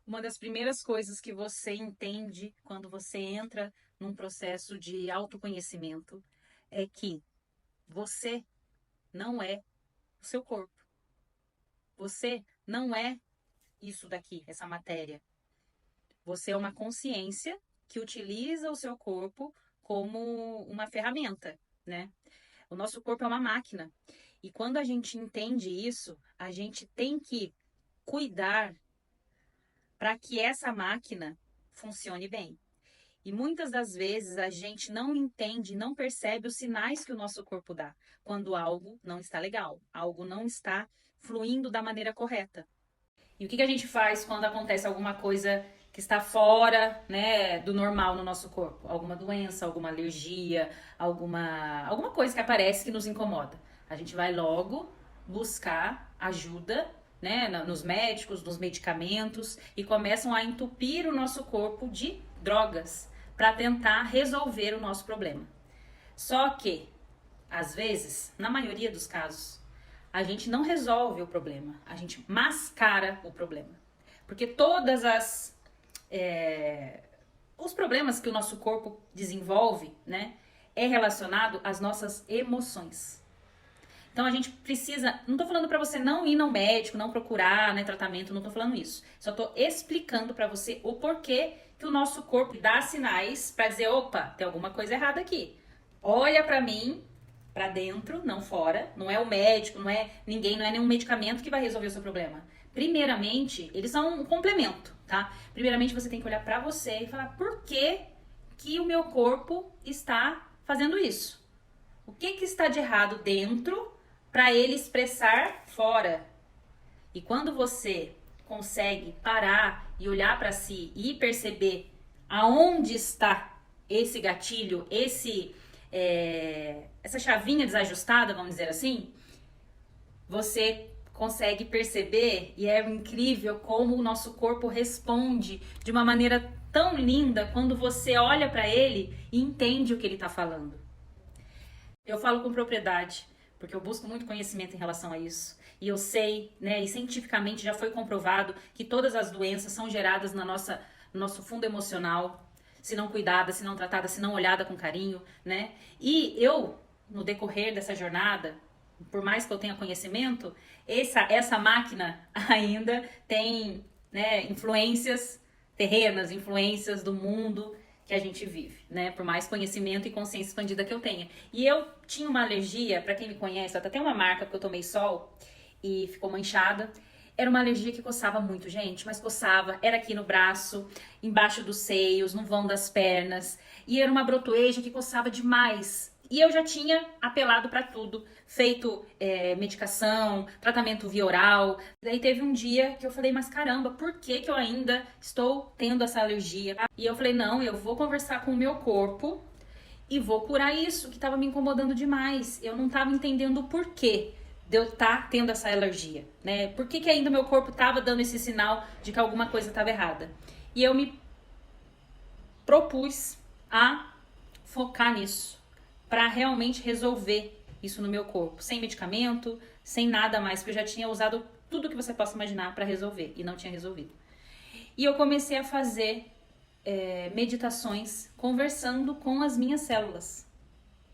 Uma das primeiras coisas que você entende quando você entra num processo de autoconhecimento é que você não é o seu corpo. Você não é isso daqui, essa matéria. Você é uma consciência que utiliza o seu corpo como uma ferramenta, né? O nosso corpo é uma máquina. E quando a gente entende isso, a gente tem que cuidar para que essa máquina funcione bem. E muitas das vezes a gente não entende, não percebe os sinais que o nosso corpo dá quando algo não está legal, algo não está fluindo da maneira correta. E o que a gente faz quando acontece alguma coisa que está fora, né, do normal no nosso corpo? Alguma doença, alguma alergia, alguma coisa que aparece que nos incomoda. A gente vai logo buscar ajuda, né, nos médicos, nos medicamentos e começam a entupir o nosso corpo de drogas para tentar resolver o nosso problema. Só que, às vezes, na maioria dos casos, a gente não resolve o problema, a gente mascara o problema. Porque todas as os problemas que o nosso corpo desenvolve, né, é relacionado às nossas emoções. Então a gente precisa, não tô falando para você não ir ao médico, não procurar, né, tratamento, não tô falando isso. Só tô explicando para você o porquê que o nosso corpo dá sinais para dizer, opa, tem alguma coisa errada aqui. Olha para mim, para dentro, não fora. Não é o médico, não é ninguém, não é nenhum medicamento que vai resolver o seu problema. Primeiramente, eles são um complemento, tá? Primeiramente você tem que olhar para você e falar por que o meu corpo está fazendo isso? O que está de errado dentro para ele expressar fora? E quando você consegue parar e olhar para si e perceber aonde está esse gatilho, essa chavinha desajustada, vamos dizer assim, você consegue perceber e é incrível como o nosso corpo responde de uma maneira tão linda quando você olha para ele e entende o que ele está falando. Eu falo com propriedade, porque eu busco muito conhecimento em relação a isso. E eu sei, né, e cientificamente já foi comprovado que todas as doenças são geradas no nosso fundo emocional, se não cuidada, se não tratada, se não olhada com carinho, né? E eu, no decorrer dessa jornada, por mais que eu tenha conhecimento, essa máquina ainda tem, né, influências terrenas, influências do mundo que a gente vive, né? Por mais conhecimento e consciência expandida que eu tenha. E eu tinha uma alergia, para quem me conhece, até tem uma marca porque eu tomei sol e ficou manchada. Era uma alergia que coçava muito, gente, mas coçava, era aqui no braço, embaixo dos seios, no vão das pernas, e era uma brotoeja que coçava demais. E eu já tinha apelado para tudo, feito medicação, tratamento via oral. Daí teve um dia que eu falei, mas caramba, por que que eu ainda estou tendo essa alergia? E eu falei, não, eu vou conversar com o meu corpo e vou curar isso que estava me incomodando demais. Eu não estava entendendo o porquê de eu estar tendo essa alergia, né? Por que que ainda meu corpo estava dando esse sinal de que alguma coisa estava errada? E eu me propus a focar nisso, para realmente resolver isso no meu corpo, sem medicamento, sem nada mais, porque eu já tinha usado tudo que você possa imaginar para resolver e não tinha resolvido. E eu comecei a fazer meditações conversando com as minhas células.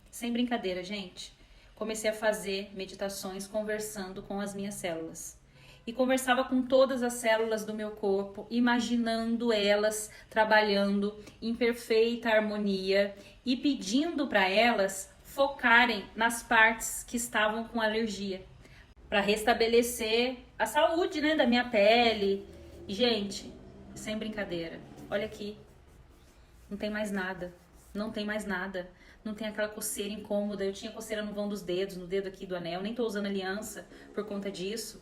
Sem brincadeira, gente. Comecei a fazer meditações conversando com as minhas células. E conversava com todas as células do meu corpo, imaginando elas trabalhando em perfeita harmonia e pedindo para elas focarem nas partes que estavam com alergia, para restabelecer a saúde, né, da minha pele. E, gente, sem brincadeira, olha aqui, não tem mais nada. Não tem mais nada. Não tem aquela coceira incômoda. Eu tinha coceira no vão dos dedos, no dedo aqui do anel. Nem tô usando aliança por conta disso.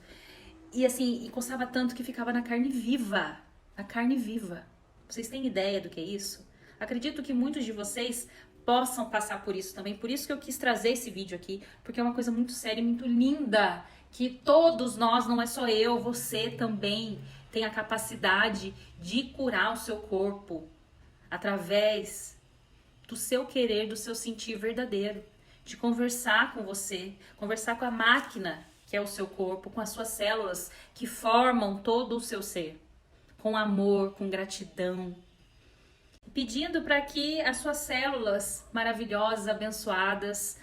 E assim, e coçava tanto que ficava na carne viva. A carne viva. Vocês têm ideia do que é isso? Acredito que muitos de vocês possam passar por isso também. Por isso que eu quis trazer esse vídeo aqui. Porque é uma coisa muito séria e muito linda. Que todos nós, não é só eu, você também tem a capacidade de curar o seu corpo através do seu querer, do seu sentir verdadeiro, de conversar com você, conversar com a máquina que é o seu corpo, com as suas células que formam todo o seu ser. com amor, com gratidão, pedindo para que as suas células maravilhosas, abençoadas,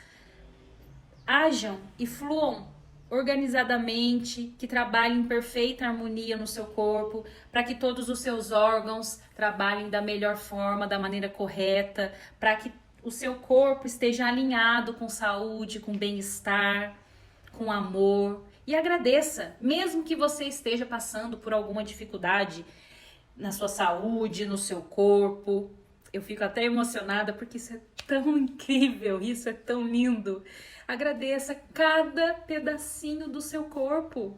hajam e fluam organizadamente, que trabalhem em perfeita harmonia no seu corpo, para que todos os seus órgãos trabalhem da melhor forma, da maneira correta, para que o seu corpo esteja alinhado com saúde, com bem-estar, com amor. E agradeça, mesmo que você esteja passando por alguma dificuldade na sua saúde, no seu corpo. Eu fico até emocionada porque isso é tão incrível, isso é tão lindo. Agradeça cada pedacinho do seu corpo.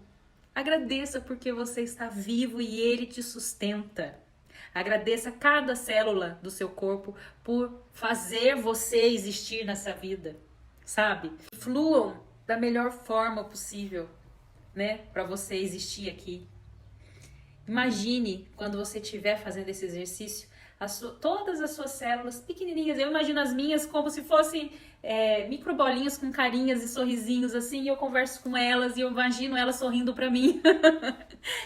Agradeça porque você está vivo e ele te sustenta. Agradeça cada célula do seu corpo por fazer você existir nessa vida, sabe? Fluam da melhor forma possível, né, para você existir aqui. Imagine quando você estiver fazendo esse exercício, todas as suas células pequenininhas. Eu imagino as minhas como se fossem microbolinhas com carinhas e sorrisinhos assim, e eu converso com elas e eu imagino elas sorrindo para mim.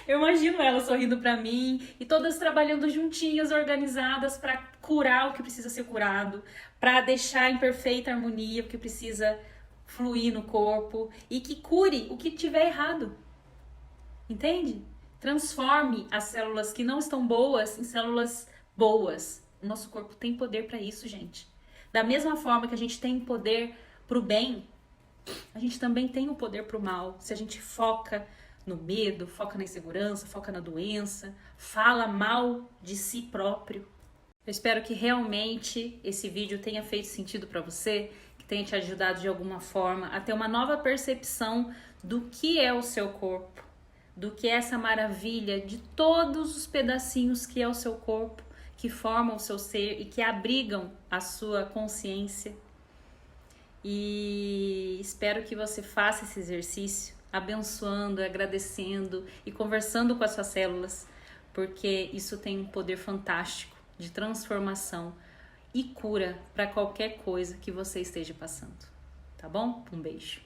Eu imagino elas sorrindo para mim e todas trabalhando juntinhas, organizadas para curar o que precisa ser curado, para deixar em perfeita harmonia o que precisa fluir no corpo e que cure o que tiver errado. Entende? Transforme as células que não estão boas em células boas. O nosso corpo tem poder para isso, gente. Da mesma forma que a gente tem poder para o bem, a gente também tem o poder para o mal. Se a gente foca no medo, foca na insegurança, foca na doença, fala mal de si próprio. Eu espero que realmente esse vídeo tenha feito sentido para você, que tenha te ajudado de alguma forma a ter uma nova percepção do que é o seu corpo, do que é essa maravilha de todos os pedacinhos que é o seu corpo, que formam o seu ser e que abrigam a sua consciência. E espero que você faça esse exercício abençoando, agradecendo e conversando com as suas células, porque isso tem um poder fantástico de transformação e cura para qualquer coisa que você esteja passando. Tá bom? Um beijo.